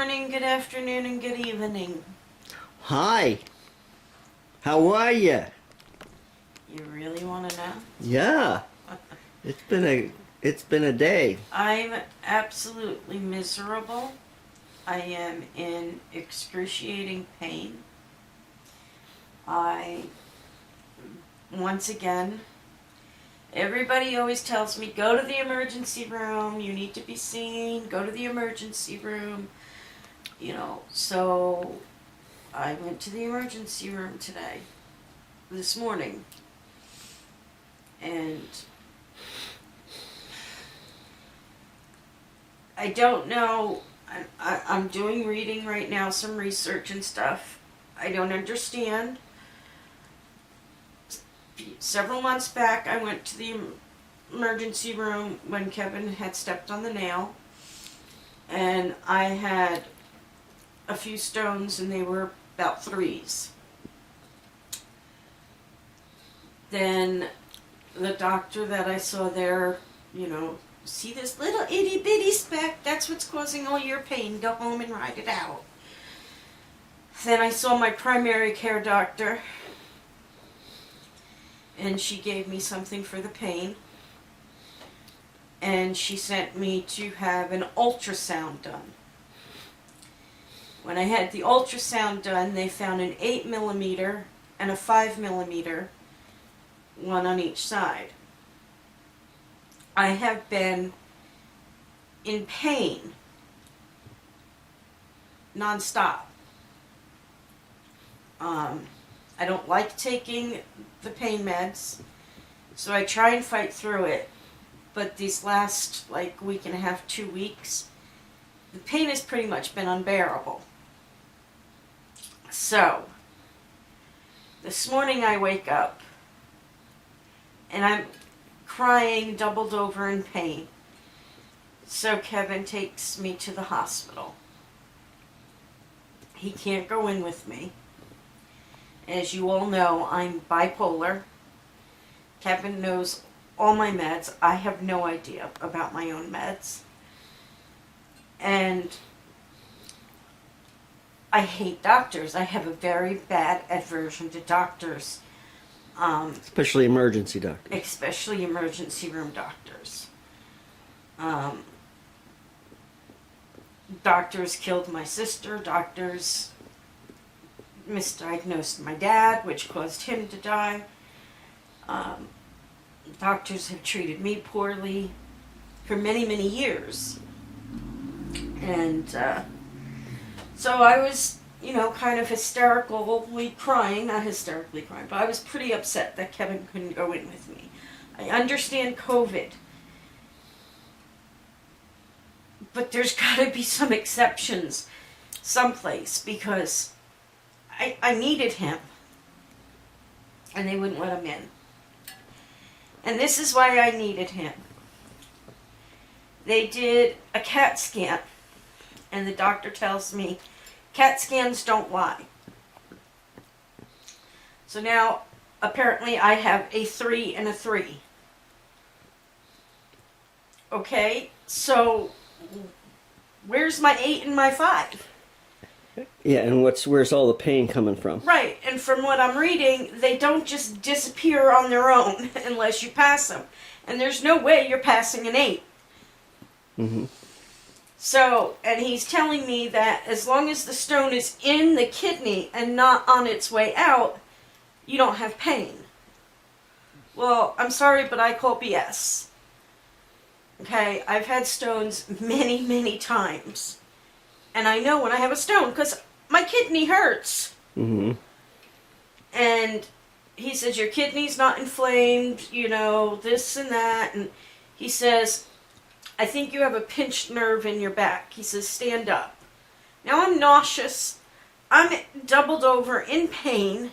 morning, good afternoon, and good evening. Hi. How are you? You really want to know? Yeah. It's been a day. I'm absolutely miserable. I am in excruciating pain. Once again, everybody always tells me, go to the emergency room, you need to be seen, go to the emergency room. So I went to the emergency room this morning, and I don't know. I'm doing reading right now, some research and stuff. I don't understand. Several months back, I went to the emergency room when Kevin had stepped on the nail, and I had a few stones, and they were about 3s. Then the doctor that I saw there, see this little itty bitty speck, that's what's causing all your pain, go home and ride it out. Then I saw my primary care doctor, and she gave me something for the pain, and she sent me to have an ultrasound done. When I had the ultrasound done, they found an 8mm and a 5mm, one on each side. I have been in pain nonstop. I don't like taking the pain meds, so I try and fight through it. But these last week and a half, 2 weeks, the pain has pretty much been unbearable. So, this morning I wake up and I'm crying, doubled over in pain. So Kevin takes me to the hospital. He can't go in with me. As you all know, I'm bipolar. Kevin knows all my meds. I have no idea about my own meds. And I hate doctors. I have a very bad aversion to doctors. Especially emergency doctors. Especially emergency room doctors. Doctors killed my sister. Doctors misdiagnosed my dad, which caused him to die. Doctors have treated me poorly for many, many years. And so I was, kind of hysterically crying, not hysterically crying, but I was pretty upset that Kevin couldn't go in with me. I understand COVID, but there's got to be some exceptions someplace, because I needed him, and they wouldn't let him in. And this is why I needed him. They did a CAT scan, and the doctor tells me CAT scans don't lie. So now, apparently, I have a 3 and a 3. Okay, so where's my 8 and my 5? Yeah, and where's all the pain coming from? Right, and from what I'm reading, they don't just disappear on their own unless you pass them. And there's no way you're passing an 8. Mm-hmm. So, and he's telling me that as long as the stone is in the kidney and not on its way out, you don't have pain. Well, I'm sorry, but I call BS. Okay, I've had stones many, many times. And I know when I have a stone, because my kidney hurts. Mm-hmm. And he says, your kidney's not inflamed, this and that. And he says, I think you have a pinched nerve in your back. He says, stand up. Now I'm nauseous. I'm doubled over in pain.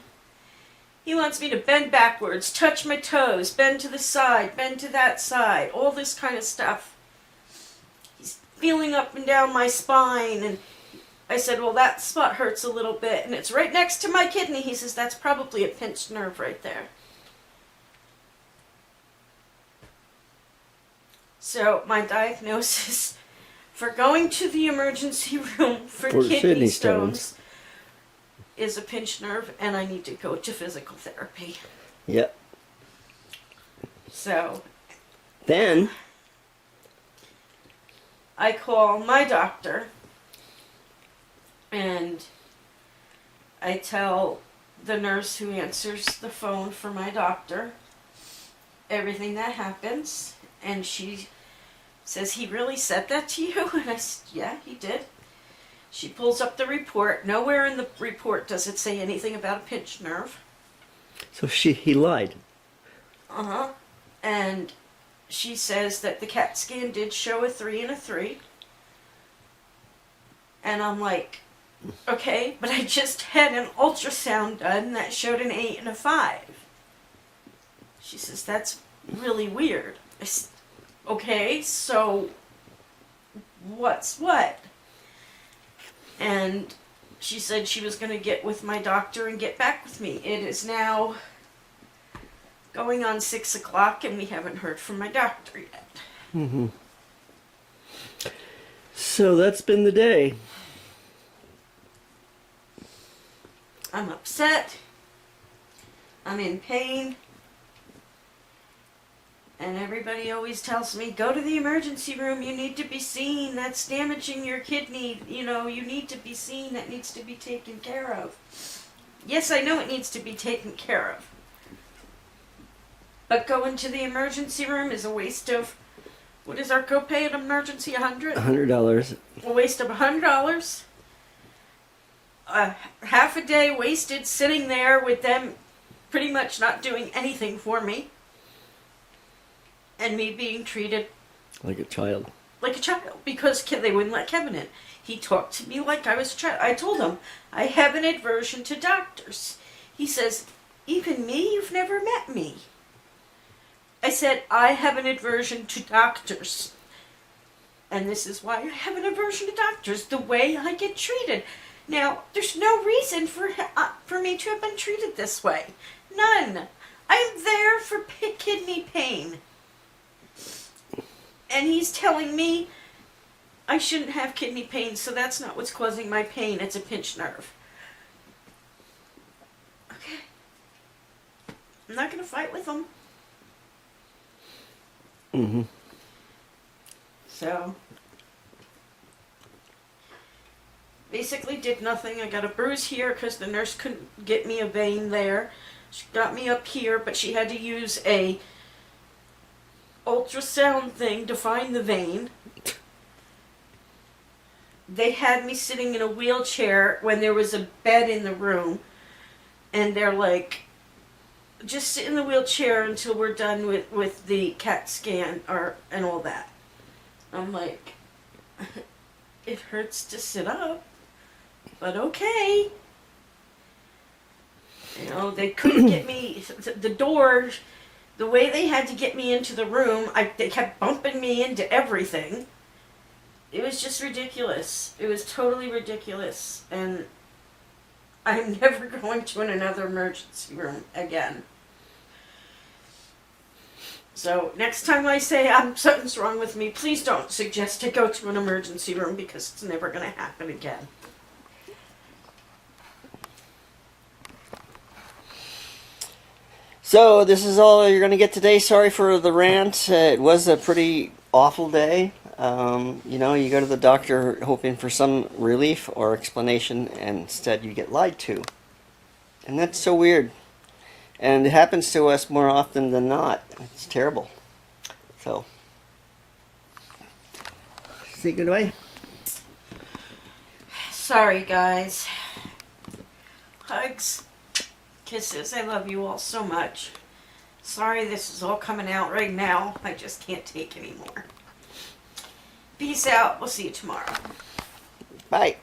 He wants me to bend backwards, touch my toes, bend to the side, bend to that side, all this kind of stuff. He's feeling up and down my spine, and I said, well, that spot hurts a little bit, and it's right next to my kidney. He says, that's probably a pinched nerve right there. So my diagnosis for going to the emergency room for For kidney kidney stones stones. is a pinched nerve, and I need to go to physical therapy. Yep. So Then, I call my doctor, and I tell the nurse who answers the phone for my doctor everything that happens, and she says, "He really said that to you?" And I said, "Yeah, he did." She pulls up the report. Nowhere in the report does it say anything about a pinched nerve. so he lied. Uh-huh. And she says that the CAT scan did show a 3 and a 3. And I'm like, okay, but I just had an ultrasound done that showed an 8 and a 5. She says, that's really weird. I said, okay, so what's what? And she said she was going to get with my doctor and get back with me. It is now going on 6 o'clock, and we haven't heard from my doctor yet. Mm-hmm. So that's been the day. I'm upset. I'm in pain. And everybody always tells me, go to the emergency room, you need to be seen, that's damaging your kidney, you know, you need to be seen, that needs to be taken care of. Yes, I know it needs to be taken care of. But going to the emergency room is a waste of, what is our copay at emergency, $100? $100. A waste of $100. Half a day wasted sitting there with them pretty much not doing anything for me. And me being treated Like a child. like a child because they wouldn't let Kevin in. He talked to me like I was a child. I told him, I have an aversion to doctors. He says, even me? You've never met me. I said, I have an aversion to doctors. And this is why I have an aversion to doctors, the way I get treated. Now, there's no reason for me to have been treated this way. None. I'm there for kidney pain. And he's telling me I shouldn't have kidney pain, so that's not what's causing my pain. It's a pinched nerve. Okay. I'm not going to fight with him. Mm-hmm. So, basically did nothing. I got a bruise here because the nurse couldn't get me a vein there. She got me up here, but she had to use a ultrasound thing to find the vein. They had me sitting in a wheelchair when there was a bed in the room, and they're like, just sit in the wheelchair until we're done with the CAT scan and all that. I'm like, it hurts to sit up, but okay. You know, they couldn't get me, the door, the way they had to get me into the room, they kept bumping me into everything. It was just ridiculous. It was totally ridiculous. And I'm never going to another emergency room again. So next time I say something's wrong with me, please don't suggest to go to an emergency room because it's never going to happen again. So this is all you're going to get today. Sorry for the rant. It was a pretty awful day. You know, you go to the doctor hoping for some relief or explanation, and instead you get lied to. And that's so weird. And it happens to us more often than not. It's terrible. So, say goodbye. Sorry, guys. Hugs. Kisses. I love you all so much. Sorry this is all coming out right now. I just can't take anymore. Peace out. We'll see you tomorrow. Bye.